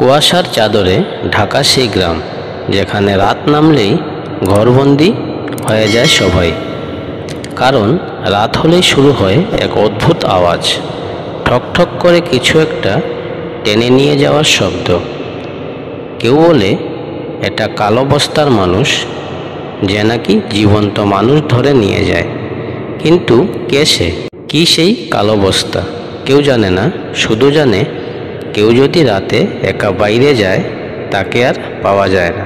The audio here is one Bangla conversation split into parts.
কুয়াশার চাদরে ঢাকা সেই গ্রাম, যেখানে রাত নামলেই ঘরবন্দি হয়ে যায় সবাই। কারণ রাত হলেই শুরু হয় এক অদ্ভুত আওয়াজ, ঠক ঠক করে কিছু একটা টেনে নিয়ে যাওয়ার শব্দ। কেউ বলে এটা কালো বস্তার মানুষ, যে নাকি জীবন্ত মানুষ ধরে নিয়ে যায়। কিন্তু কে সে, কি সেই কালো বস্তা? কেউ জানে না, শুধু জানে কেউ যদি রাতে একা বাইরে যায় তাকে আর পাওয়া যায় না।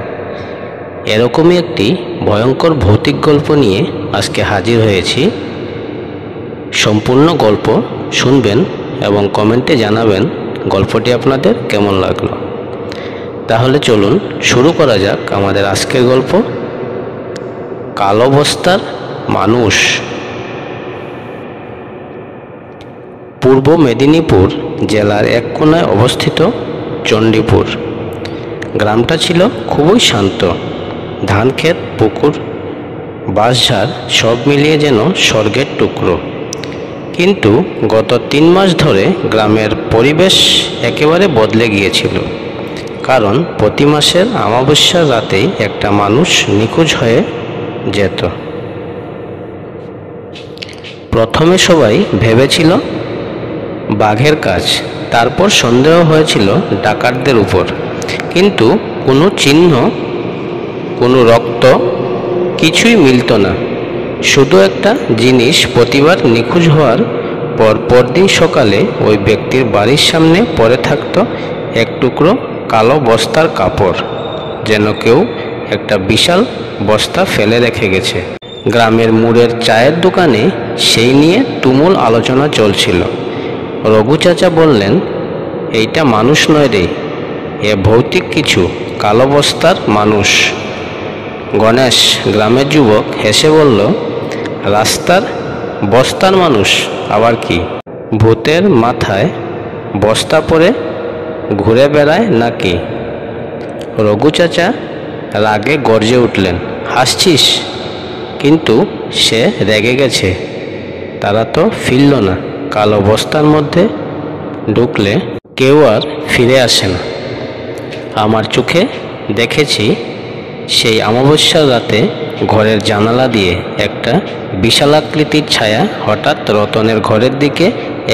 এরকমই একটি ভয়ঙ্কর ভৌতিক গল্প নিয়ে আজকে হাজির হয়েছি। সম্পূর্ণ গল্প শুনবেন এবং কমেন্টে জানাবেন গল্পটি আপনাদের কেমন লাগলো। তাহলে চলুন শুরু করা যাক আমাদের আজকের গল্প, কালো বস্তার মানুষ। পূর্ব মেদিনীপুর জেলার এক কোণায় অবস্থিত চণ্ডীপুর গ্রামটা ছিল খুবই শান্ত। ধানক্ষেত, পুকুর, বাঁশঝাড় সব মিলিয়ে যেন স্বর্গের টুকরো। কিন্তু গত 3 মাস ধরে গ্রামের পরিবেশ একেবারে বদলে গিয়েছিল। কারণ প্রতি মাসের অমাবস্যার রাতেই একটা মানুষ নিখোঁজ হয়ে যেত। প্রথমে সবাই ভেবেছিল বাঘের কাজ, তারপর সন্দেহ হয়েছিল ডাকাতদের উপর। কিন্তু কোনো চিহ্ন, কোনো রক্ত, কিছুই মিলত না। শুধু একটা জিনিস, প্রতিবার নিখোঁজ হওয়ার পরদিন সকালে ওই ব্যক্তির বাড়ির সামনে পড়ে থাকতো এক টুকরো কালো বস্তার কাপড়, যেন কেউ একটা বিশাল বস্তা ফেলে রেখে গেছে। গ্রামের মোড়ের চায়ের দোকানে সেই নিয়ে তুমুল আলোচনা চলছিল। রঘু চাচা বললেন, এইটা মানুষ নয় রে, এ ভৌতিক কিছু, কালো বস্তার মানুষ। গণেশ, গ্রামের যুবক, হেসে বলল, রাস্তার বস্তার মানুষ আবার কি? ভূতের মাথায় বস্তা পরে ঘুরে বেড়ায় নাকি? রঘু চাচা রাগে গর্জে উঠলেন, হাসছিস? কিন্তু সে রেগে গেছে। তারা তো ফিরল না। কালো বস্তার মধ্যে ঢুকলে কেউ আর ফিরে আসে না। আমার চোখে দেখেছি সেই অমাবস্যার রাতে ঘরের জানালা দিয়ে একটা বিশালাকৃতির ছায়া হঠাৎ রতনের ঘরের দিকে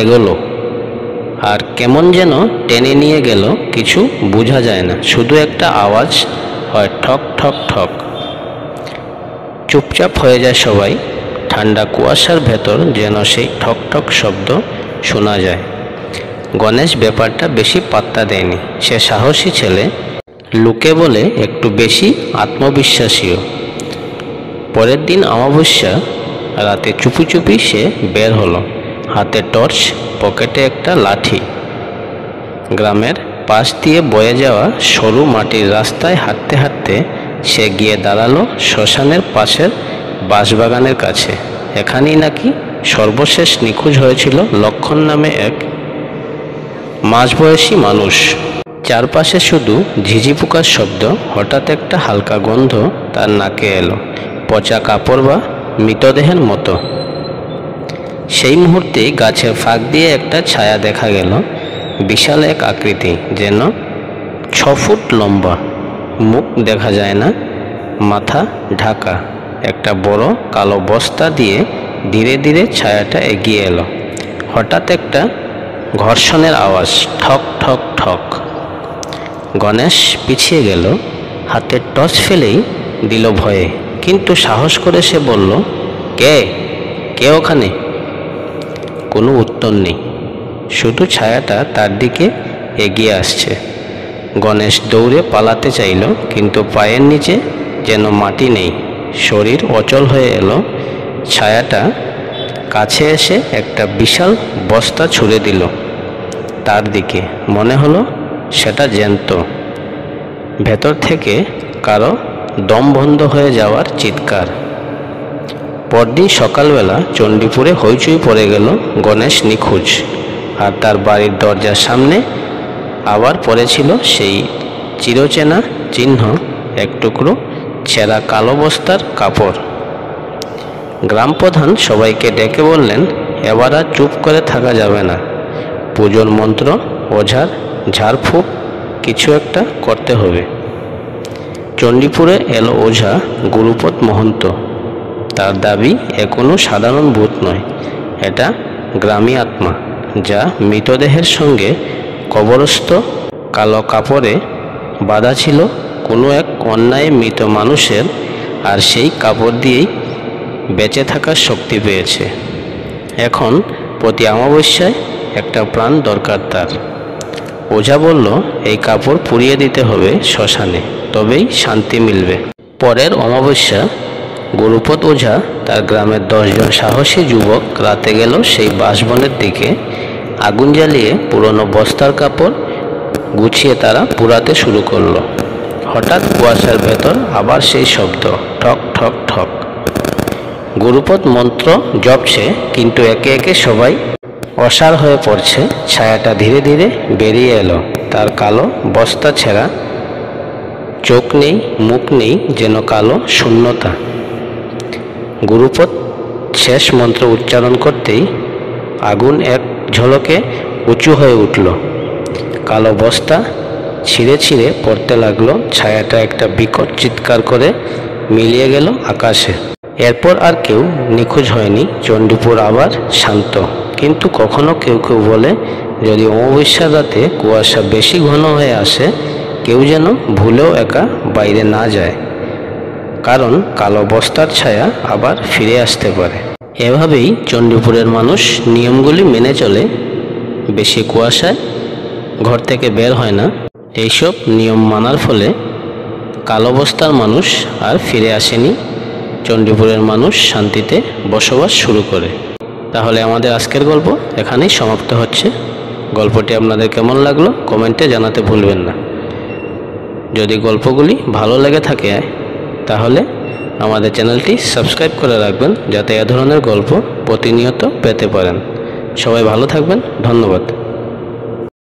এগোলো, আর কেমন যেন টেনে নিয়ে গেল। কিছু বোঝা যায় না, শুধু একটা আওয়াজ হয়, ঠক ঠক ঠক। চুপচাপ হয়ে যায় সবাই। ঠান্ডা কুয়াশার ভেতর যেন সেই ঠক ঠক শব্দ শোনা যায়। গণেশ ব্যাপারটা বেশি পাত্তা দেয়নি। সে সাহসী ছেলে, লোকে বলে একটু বেশি আত্মবিশ্বাসীও। পরের দিন অমাবস্যা রাতে চুপি চুপি সে বের হলো, হাতে টর্চ, পকেটে একটা লাঠি। গ্রামের পাশ দিয়ে বয়ে যাওয়া সরু মাটির রাস্তায় হাঁটতে হাঁটতে সে গিয়ে দাঁড়ালো শ্মশানের পাশের বাঁশবাগানের কাছে। এখানেই নাকি সর্বশেষ নিখোঁজ হয়েছিল লক্ষণ নামে এক মাঝবয়সী মানুষ। চারপাশে শুধু ঝিঝি পোকার শব্দ। হঠাৎ একটা হালকা গন্ধ তার নাকে এলো, পচা কাপড় বা মৃতদেহের মতো। সেই মুহূর্তে গাছের ফাঁক দিয়ে একটা ছায়া দেখা গেল, বিশাল এক আকৃতি, যেন 6 ফুট লম্বা। মুখ দেখা যায় না, মাথা ঢাকা। একটা বড় কালো বস্তা দিয়ে ধীরে ধীরে ছায়াটা এগিয়ে এলো। হঠাৎ একটা ঘর্ষণের আওয়াজ, ঠক ঠক ঠক। গণেশ পিছিয়ে গেল, হাতের টর্চ ফেলেই দিল ভয়ে। কিন্তু সাহস করে সে বলল, কে কে ওখানে? কোনো উত্তর নেই, শুধু ছায়াটা তার দিকে এগিয়ে আসছে। গণেশ দৌড়ে পালাতে চাইল, কিন্তু পায়ের নিচে যেন মাটি নেই। শরীর অচল হয়ে এলো। ছায়াটা কাছে এসে একটা বিশাল বস্তা ছুঁড়ে দিল তার দিকে। মনে হলো সেটা জ্যান্ত। ভেতর থেকে কারো দম বন্ধ হয়ে যাওয়ার চিৎকার। পরদিন সকালবেলা চণ্ডীপুরে হইচই পড়ে গেল। গণেশ নিখোঁজ, আর তার বাড়ির দরজার সামনে আবার পড়েছিল সেই চিরচেনা চিহ্ন, এক টুকরো ছেঁড়া কালো বস্তার কাপড়। গ্রাম প্রধান সবাইকে ডেকে বললেন, এবার আর চুপ করে থাকা যাবে না। পুজোর মন্ত্র, ওঝার ঝাড়ফুঁক কিছু একটা করতে হবে। চণ্ডীপুরে এলো ওঝা গুরুপদ মহন্ত। তার দাবি এ কোনো সাধারণ ভূত নয়, এটা গ্রামী আত্মা, যা মৃতদেহের সঙ্গে কবরস্থ কালো কাপড়ে বাঁধা ছিল কোনো এক অন্যায় মৃত মানুষের, আর সেই কাপড় দিয়েই বেঁচে থাকার শক্তি পেয়েছে। এখন প্রতি অমাবস্যায় একটা প্রাণ দরকার তার। ওঝা বলল, এই কাপড় পুড়িয়ে দিতে হবে শ্মশানে, তবেই শান্তি মিলবে। পরের অমাবস্যা গুরুপদ ওঝা তার গ্রামের 10 জন সাহসী যুবক রাতে গেল সেই বাঁশবনের দিকে। আগুন জ্বালিয়ে পুরনো বস্তার কাপড় গুছিয়ে তারা পুড়াতে শুরু করলো। হঠাৎ কুয়াশার ভেতর আবার সেই শব্দ, ঠক ঠক ঠক। গুরুপদ মন্ত্র জপছে, কিন্তু একে একে সবাই অসাড় হয়ে পড়ছে। ছায়াটা ধীরে ধীরে বেরিয়ে এলো, তার কালো বস্তা ছেঁড়া, চোখ নেই, মুখ নেই, যেন কালো শূন্যতা। গুরুপদ শেষ মন্ত্র উচ্চারণ করতেই আগুন এক ঝলকে উঁচু হয়ে উঠল। কালো বস্তা ছিঁড়ে ছিঁড়ে পড়তে লাগলো। ছায়াটা একটা বিকট চিৎকার করে মিলিয়ে গেল আকাশে। এরপর আর কেউ নিখোঁজ হয়নি। চণ্ডীপুর আবার শান্ত। কিন্তু কখনো কেউ কেউ বলে, যদি অমাবস্যার রাতে কুয়াশা বেশি ঘন হয়ে আসে, কেউ যেন ভুলেও একা বাইরে না যায়, কারণ কালো বস্তার ছায়া আবার ফিরে আসতে পারে। এভাবেই চণ্ডীপুরের মানুষ নিয়মগুলি মেনে চলে। বেশি কুয়াশায় ঘর থেকে বের হয় না। এইসব নিয়ম মানার ফলে কালো বস্তার মানুষ আর ফিরে আসেনি। চণ্ডীপুরের মানুষ শান্তিতে বসবাস শুরু করে। তাহলে আমাদের আজকের গল্প এখানেই সমাপ্ত হচ্ছে। গল্পটি আপনাদের কেমন লাগলো কমেন্টে জানাতে ভুলবেন না। যদি গল্পগুলি ভালো লেগে থাকে তাহলে আমাদের চ্যানেলটি সাবস্ক্রাইব করে রাখবেন, যাতে এ ধরনের গল্প প্রতিনিয়ত পেতে পারেন। সবাই ভালো থাকবেন। ধন্যবাদ।